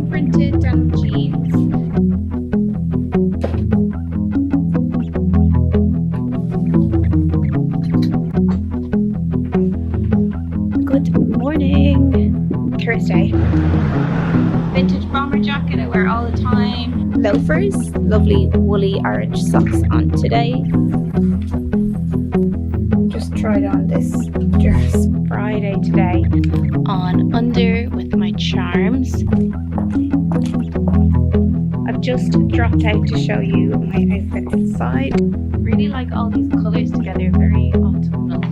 screen printed denim jeans. Good morning. Thursday. Vintage bomber jacket I wear all the time. Loafers, lovely woolly orange socks on today. Just tried on this dress Friday today on under with my charms. I've just dropped out to show you my outfit inside. Really like all these colours together, very autumnal.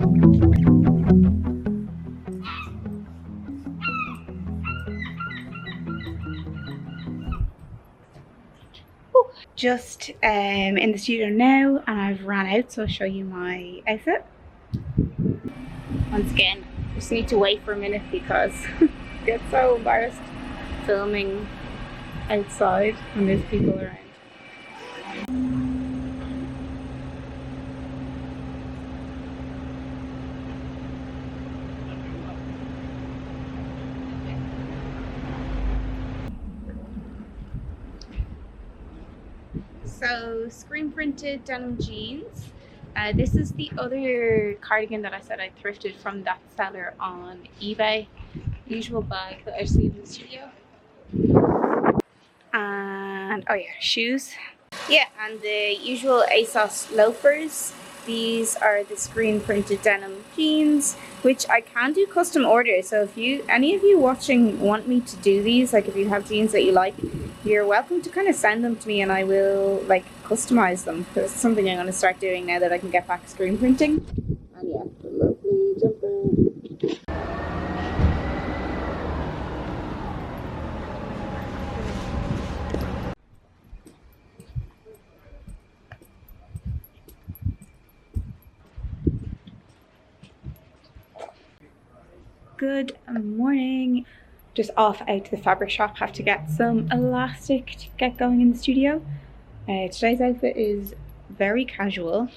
Just in the studio now, and I've ran out, so I'll show you my outfit. Once again, just need to wait for a minute because I get so embarrassed filming outside when there's people around. So, screen printed denim jeans. This is the other cardigan that I said I thrifted from that seller on eBay. Usual bag that I see in the studio. And oh yeah, shoes. Yeah, and the usual ASOS loafers. These are the screen printed denim jeans, which I can do custom orders. So if any of you watching want me to do these, like if you have jeans that you like, you're welcome to kind of send them to me and I will like customize them. Because it's something I'm going to start doing now that I can get back screen printing. And yeah, lovely jumper. Good morning. Just off out to the fabric shop, have to get some elastic to get going in the studio. Today's outfit is very casual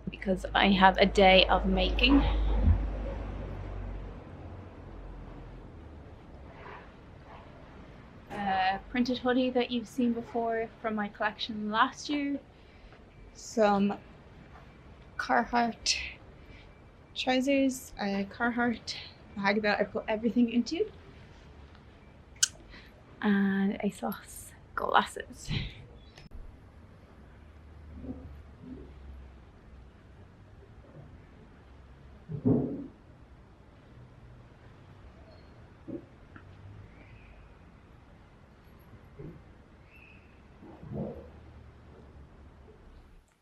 because I have a day of making. Printed hoodie that you've seen before from my collection last year. Some Carhartt trousers, a Carhartt bag that I put everything into, and ASOS glasses.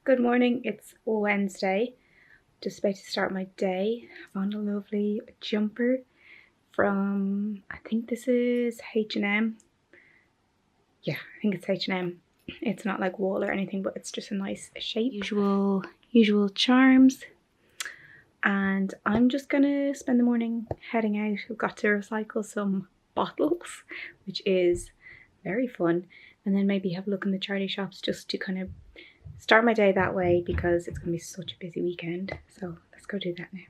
Good morning, it's Wednesday. Just about to start my day. I found a lovely jumper from, I think this is H&M. Yeah, I think it's H&M. It's not like wool or anything, but it's just a nice shape. Usual charms. And I'm just gonna spend the morning heading out. I've got to recycle some bottles, which is very fun. And then maybe have a look in the charity shops just to kind of start my day that way because it's going to be such a busy weekend. So let's go do that now.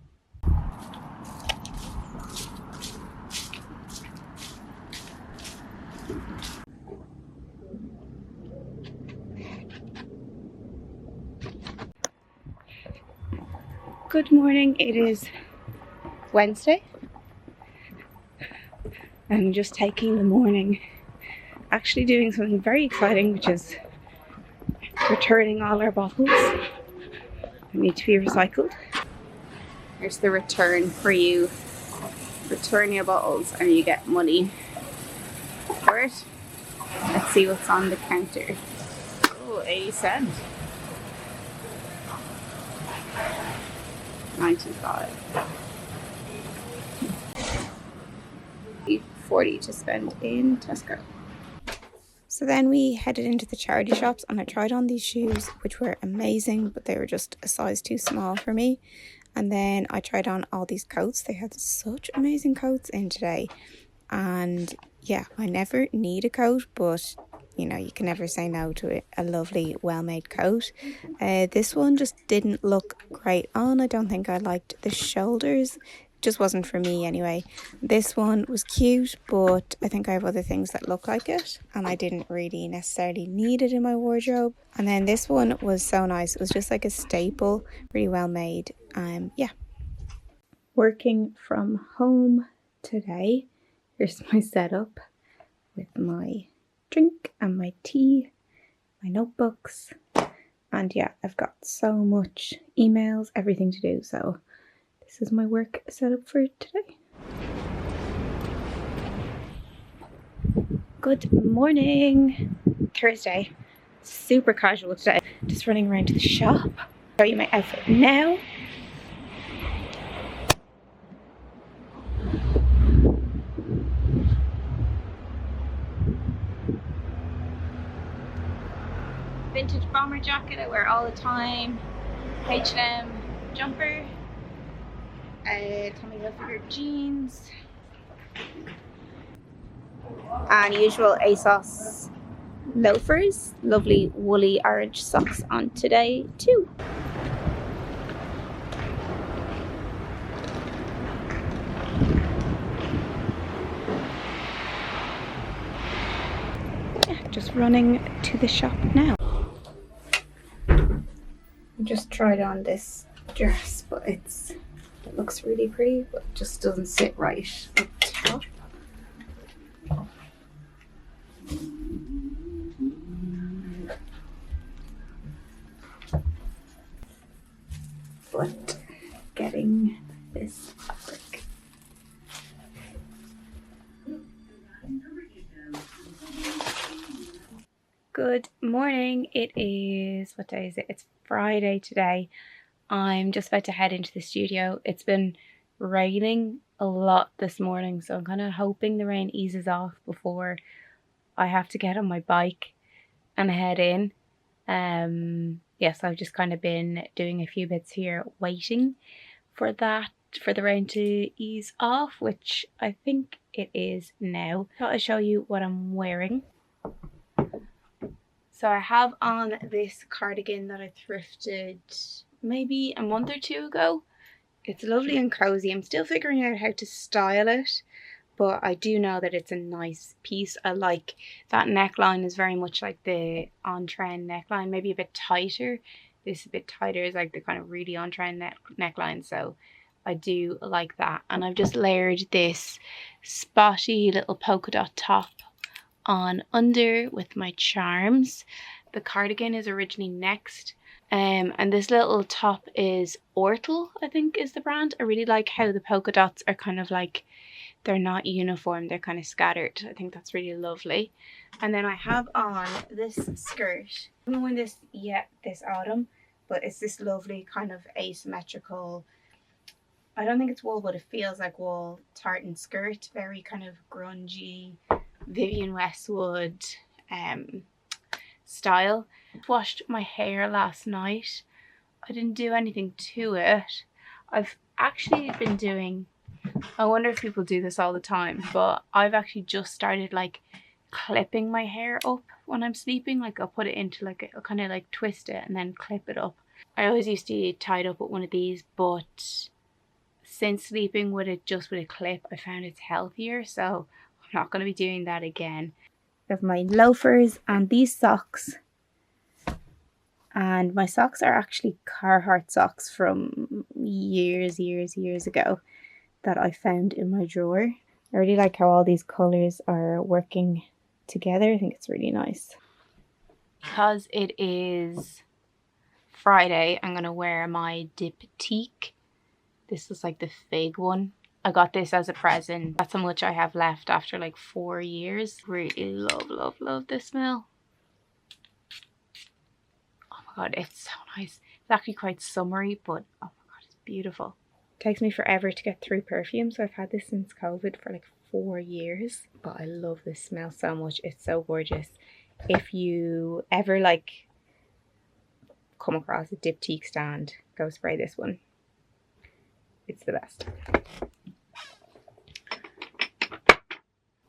Good morning, it is Wednesday. I'm just taking the morning, actually doing something very exciting, which is returning all our bottles that need to be recycled. Here's the return for you. Return your bottles and you get money for it. Let's see what's on the counter. Oh, 80 cents. 95. 40 to spend in Tesco. So then we headed into the charity shops and I tried on these shoes, which were amazing, but they were just a size too small for me. And then I tried on all these coats. They had such amazing coats in today. And yeah, I never need a coat, but you know, you can never say no to a lovely, well-made coat. This one just didn't look great on. I don't think I liked the shoulders just wasn't for me anyway. This one was cute, but I think I have other things that look like it, and I didn't really necessarily need it in my wardrobe. And then this one was so nice. It was just like a staple, really well made. Yeah. Working from home today. Here's my setup with my drink and my tea, my notebooks, and yeah, I've got so much emails, everything to do, so this is my work setup for today. Good morning. Thursday. Super casual today. Just running around to the shop. Show you my outfit now. Vintage bomber jacket I wear all the time. H&M jumper. Tommy Hilfiger jeans. And usual ASOS loafers. Lovely woolly orange socks on today too. Yeah, just running to the shop now. I just tried on this dress, but it looks really pretty, but it just doesn't sit right up top. But getting this fabric. Good morning. It is, what day is it? It's Friday today. I'm just about to head into the studio. It's been raining a lot this morning, so I'm kind of hoping the rain eases off before I have to get on my bike and head in. Yes, I've just kind of been doing a few bits here, waiting for the rain to ease off, which I think it is now. I thought I'd show you what I'm wearing. So I have on this cardigan that I thrifted maybe a month or two ago. It's lovely and cozy. I'm still figuring out how to style it, but I do know that it's a nice piece. I like that neckline is very much like the on-trend neckline, maybe a bit tighter. This a bit tighter is like the kind of really on-trend neckline, so I do like that. And I've just layered this spotty little polka dot top on under with my charms. The cardigan is originally Next, and this little top is Ortal, I think is the brand. I really like how the polka dots are kind of like, they're not uniform, they're kind of scattered. I think that's really lovely. And then I have on this skirt. I haven't worn this yet this autumn, but it's this lovely kind of asymmetrical, I don't think it's wool, but it feels like wool, tartan skirt, very kind of grungy Vivienne Westwood style. Washed my hair last night. I didn't do anything to it. I've actually been doing, I wonder if people do this all the time, but I've actually just started like clipping my hair up when I'm sleeping. Like I'll put it into like, I'll kind of like twist it and then clip it up. I always used to tie it up with one of these, but since sleeping with it just with a clip, I found it's healthier, so I'm not going to be doing that again. I have my loafers and these socks, and my socks are actually Carhartt socks from years ago that I found in my drawer. I really like how all these colours are working together. I think it's really nice. Because it is Friday, I'm going to wear my diptyque. This is like the fig one. I got this as a present. That's how much I have left after like 4 years. Really love this smell. Oh my god, it's so nice. It's actually quite summery, but oh my god, it's beautiful. It takes me forever to get through perfume, so I've had this since COVID for like 4 years. But I love this smell so much. It's so gorgeous. If you ever like come across a diptyque stand, go spray this one. It's the best.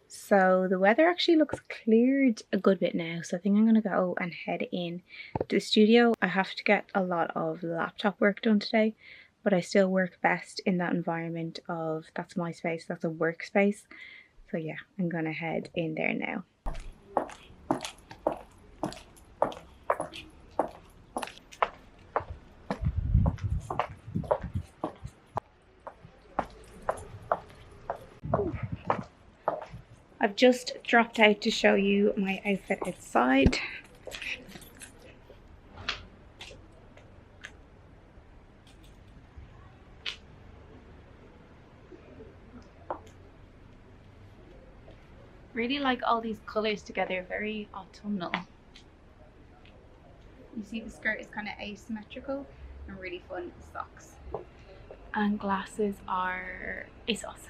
So the weather actually looks cleared a good bit now, so I think I'm going to go and head in to the studio. I have to get a lot of laptop work done today. but I still work best in that environment of that's my space, that's a workspace. So yeah, I'm gonna head in there now. I've just dropped out to show you my outfit outside. Really like all these colours together, very autumnal. You see the skirt is kind of asymmetrical and really fun. Socks and glasses are ASOS.